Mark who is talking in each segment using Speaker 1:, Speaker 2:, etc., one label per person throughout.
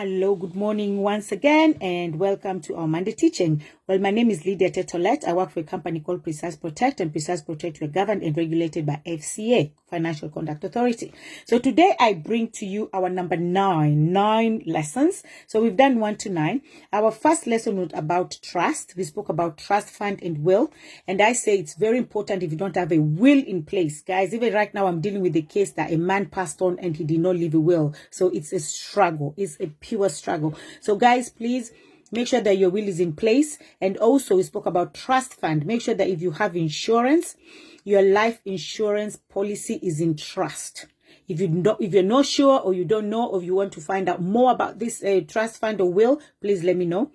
Speaker 1: Hello, good morning once again, and welcome to our Monday teaching. Well, my name is Lydia Tetolet. I work for a company called Precise Protect, and Precise Protect, we're governed and regulated by FCA, Financial Conduct Authority. So today I bring to you our number nine lessons. So we've done 1 to 9. Our first lesson was about trust. We spoke about trust fund and will. And I say it's very important if you don't have a will in place. Guys, even right now I'm dealing with the case that a man passed on and he did not leave a will. So it's a struggle. It's a pure struggle. So guys, please make sure that your will is in place. And also we spoke about trust fund. Make sure that if you have insurance, your life insurance policy is in trust. If you're not sure, or you don't know, or you want to find out more about this trust fund or will, please let me know.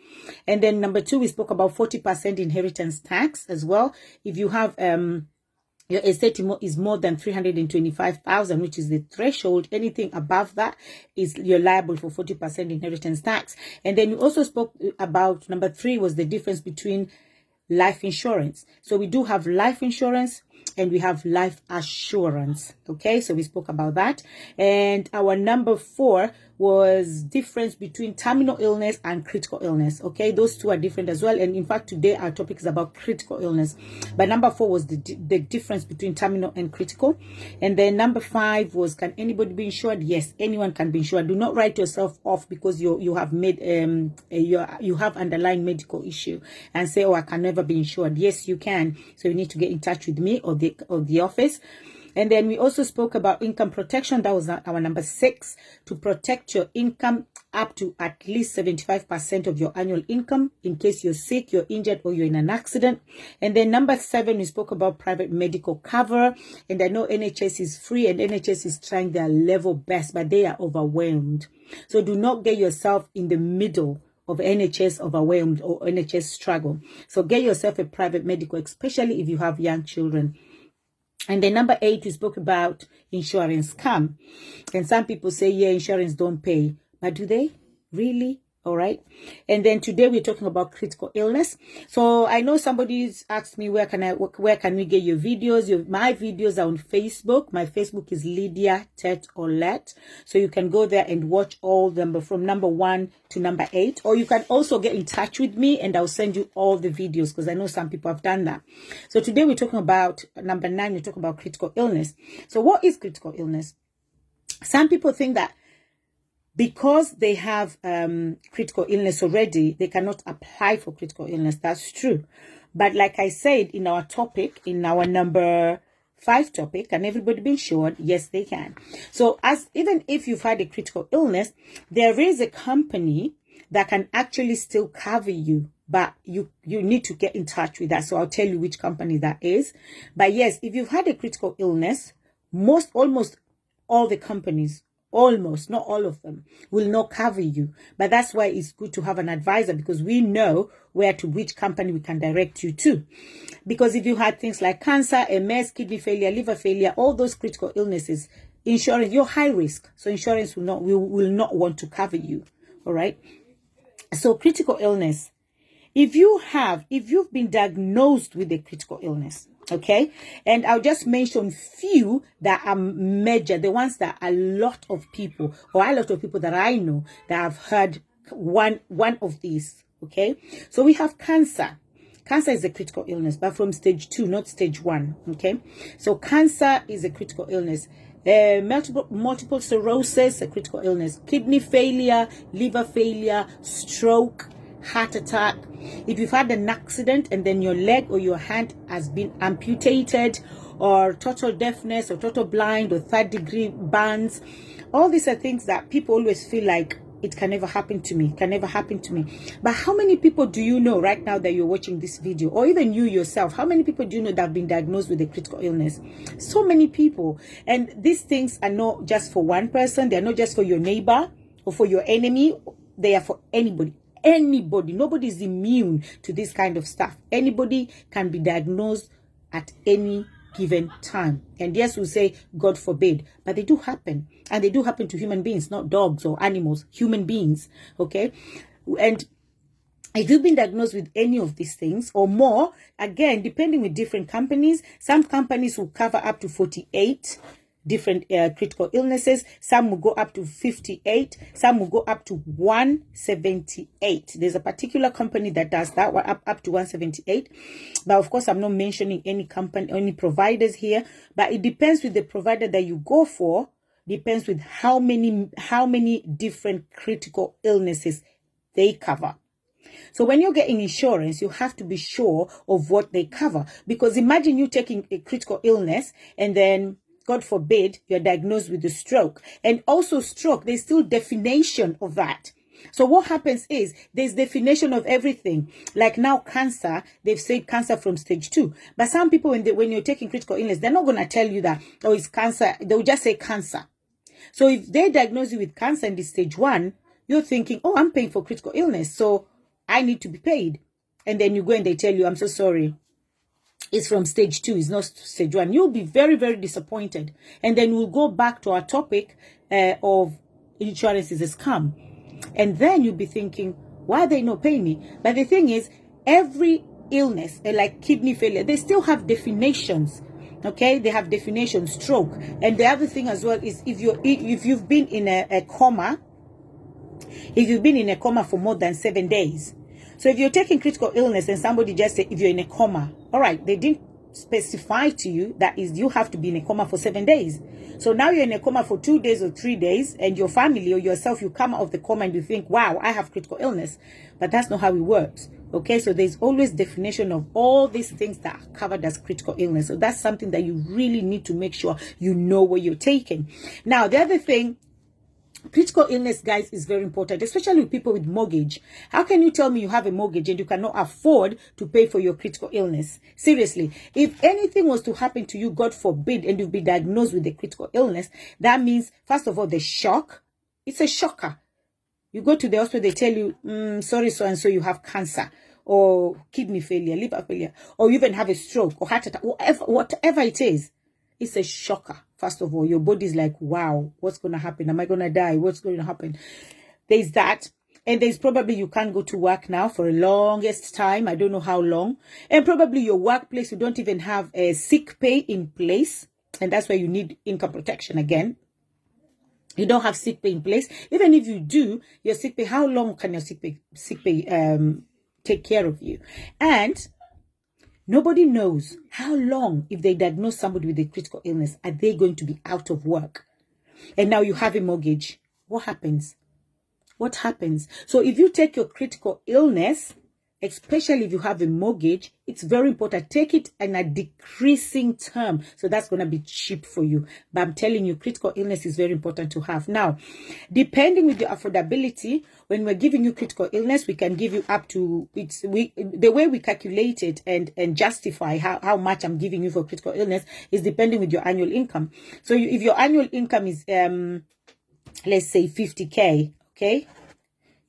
Speaker 1: And then number 2, we spoke about 40% inheritance tax as well. If you have your estate is more than 325,000, which is the threshold. Anything above that is you're liable for 40% inheritance tax. And then we also spoke about number 3 was the difference between life insurance. So we do have life insurance and we have life assurance. Okay, so we spoke about that. And our number 4 was difference between terminal illness and critical illness. Okay, those two are different as well. And in fact, today our topic is about critical illness. But number 4 was the difference between terminal and critical. And then number 5 was, can anybody be insured? Yes, anyone can be insured. Do not write yourself off because you have made you have underlying medical issue and say, oh, I can never be insured. Yes, you can. So you need to get in touch with me or the office. And then we also spoke about income protection. That was our number 6, to protect your income up to at least 75% of your annual income in case you're sick, you're injured, or you're in an accident. And then number 7, we spoke about private medical cover. And I know NHS is free and NHS is trying their level best, but they are overwhelmed. So do not get yourself in the middle of NHS overwhelmed or NHS struggle. So get yourself a private medical, especially if you have young children. And then number 8, we spoke about insurance scam. And some people say, yeah, insurance don't pay. But do they? Really? All right. And then today we're talking about critical illness. So I know somebody's asked me, where can we get your videos? My videos are on Facebook. My Facebook is Lydia Tetolet. So you can go there and watch all them from number 1 to number 8. Or you can also get in touch with me and I'll send you all the videos because I know some people have done that. So today we're talking about number 9. We're talking about critical illness. So what is critical illness? Some people think that because they have critical illness already, they cannot apply for critical illness. That's true. But like I said in our topic, in our number 5 topic, can everybody be insured? Yes, they can. So even if you've had a critical illness, there is a company that can actually still cover you. But you need to get in touch with that. So I'll tell you which company that is. But yes, if you've had a critical illness, almost all the companies, almost, not all of them, will not cover you. But that's why it's good to have an advisor, because we know which company we can direct you to. Because if you had things like cancer, MS, kidney failure, liver failure, all those critical illnesses, insurance, you're high risk. So insurance will not want to cover you. All right. So critical illness. If you've been diagnosed with a critical illness, okay, and I'll just mention few that are major, the ones that a lot of people that I know that have heard one of these, okay. So we have cancer. Cancer is a critical illness, but from stage 2, not stage 1, okay. So cancer is a critical illness. Multiple sclerosis, a critical illness. Kidney failure, liver failure, stroke, heart attack. If you've had an accident and then your leg or your hand has been amputated, or total deafness or total blind or 3rd-degree burns, all these are things that people always feel like it can never happen to me, But how many people do you know right now that you're watching this video, or even you yourself, how many people do you know that have been diagnosed with a critical illness? So many people. And these things are not just for one person. They're not just for your neighbor or for your enemy. They are for anybody. Nobody is immune to this kind of stuff. Anybody can be diagnosed at any given time. And yes, we'll say God forbid, but they do happen. And they do happen to human beings, not dogs or animals, human beings. Okay. And if you've been diagnosed with any of these things or more, again, depending with different companies, some companies will cover up to 48 different critical illnesses. Some will go up to 58. Some will go up to 178. There's a particular company that does that one up to 178. But of course, I'm not mentioning any company, any providers here. But it depends with the provider that you go for. Depends with how many different critical illnesses they cover. So when you're getting insurance, you have to be sure of what they cover. Because imagine you taking a critical illness and then, God forbid, you're diagnosed with a stroke. And also stroke, there's still definition of that. So what happens is there's definition of everything. Like now cancer, they've said cancer from stage 2. But some people, when you're taking critical illness, they're not going to tell you that, oh, it's cancer. They'll just say cancer. So if they diagnose you with cancer in the stage 1, you're thinking, oh, I'm paying for critical illness, so I need to be paid. And then you go and they tell you, I'm so sorry, it's from stage 2, it's not stage 1. You'll be very, very disappointed. And then we'll go back to our topic of insurance is a scam. And then you'll be thinking, why are they not paying me? But the thing is, every illness, like kidney failure, they still have definitions. Okay, they have definitions, stroke. And the other thing as well is if you've been in a coma, if you've been in a coma for more than 7 days. So if you're taking critical illness and somebody just said, if you're in a coma, all right, they didn't specify to you that is you have to be in a coma for 7 days. So now you're in a coma for 2 days or 3 days, and your family or yourself, you come out of the coma and you think, wow, I have critical illness. But that's not how it works. Okay, so there's always definition of all these things that are covered as critical illness. So that's something that you really need to make sure you know what you're taking. Now, the other thing, critical illness, guys, is very important, especially with people with mortgage. How can you tell me you have a mortgage and you cannot afford to pay for your critical illness? Seriously, if anything was to happen to you, God forbid, and you've been diagnosed with a critical illness, that means, first of all, the shock. It's a shocker. You go to the hospital, they tell you, sorry, so-and-so, you have cancer, or kidney failure, liver failure, or you even have a stroke, or heart attack, whatever it is. It's a shocker. First of all, your body's like, wow, what's going to happen? Am I going to die? What's going to happen? There's that. And there's probably you can't go to work now for the longest time. I don't know how long. And probably your workplace, you don't even have a sick pay in place. And that's why you need income protection again. You don't have sick pay in place. Even if you do, your sick pay, how long can your sick pay take care of you? And nobody knows how long, if they diagnose somebody with a critical illness, are they going to be out of work? And now you have a mortgage. What happens? What happens? So if you take your critical illness, especially if you have a mortgage, it's very important. Take it in a decreasing term. So that's going to be cheap for you. But I'm telling you, critical illness is very important to have. Now, depending with your affordability, when we're giving you critical illness, we can give you up to, the way we calculate it and justify how much I'm giving you for critical illness is depending with your annual income. So if your annual income is, let's say 50K, okay?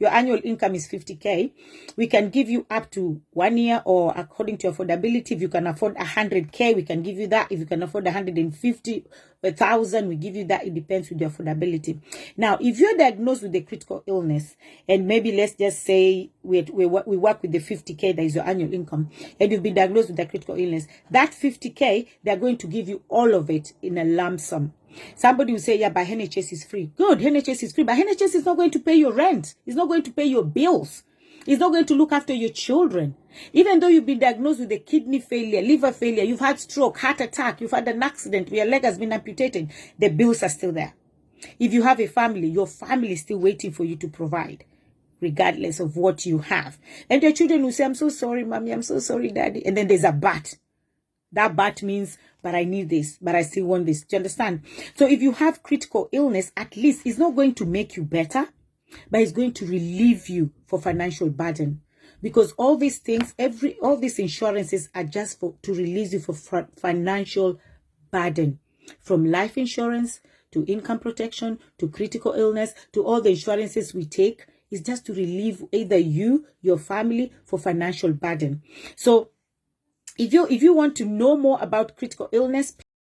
Speaker 1: Your annual income is 50K, we can give you up to 1 year, or according to affordability, if you can afford 100K, we can give you that. If you can afford 150,000, we give you that. It depends with your affordability. Now, if you're diagnosed with a critical illness, and maybe let's just say we work with the 50K, that is your annual income, and you've been diagnosed with a critical illness, that 50K, they're going to give you all of it in a lump sum. Somebody will say, yeah, but NHS is free. Good, NHS is free, but NHS is not going to pay your rent. It's not going to pay your bills. It's not going to look after your children. Even though you've been diagnosed with a kidney failure, liver failure, you've had stroke, heart attack, you've had an accident, your leg has been amputated, the bills are still there. If you have a family, your family is still waiting for you to provide, regardless of what you have. And your children will say, I'm so sorry, mommy, I'm so sorry, daddy. And then there's a but. That but means, but I need this, but I still want this. Do you understand? So if you have critical illness, at least it's not going to make you better, but it's going to relieve you for financial burden. Because all these things, all these insurances are just to release you for financial burden. From life insurance to income protection to critical illness to all the insurances we take, is just to relieve either you, your family, for financial burden. So if you want to know more about critical illness,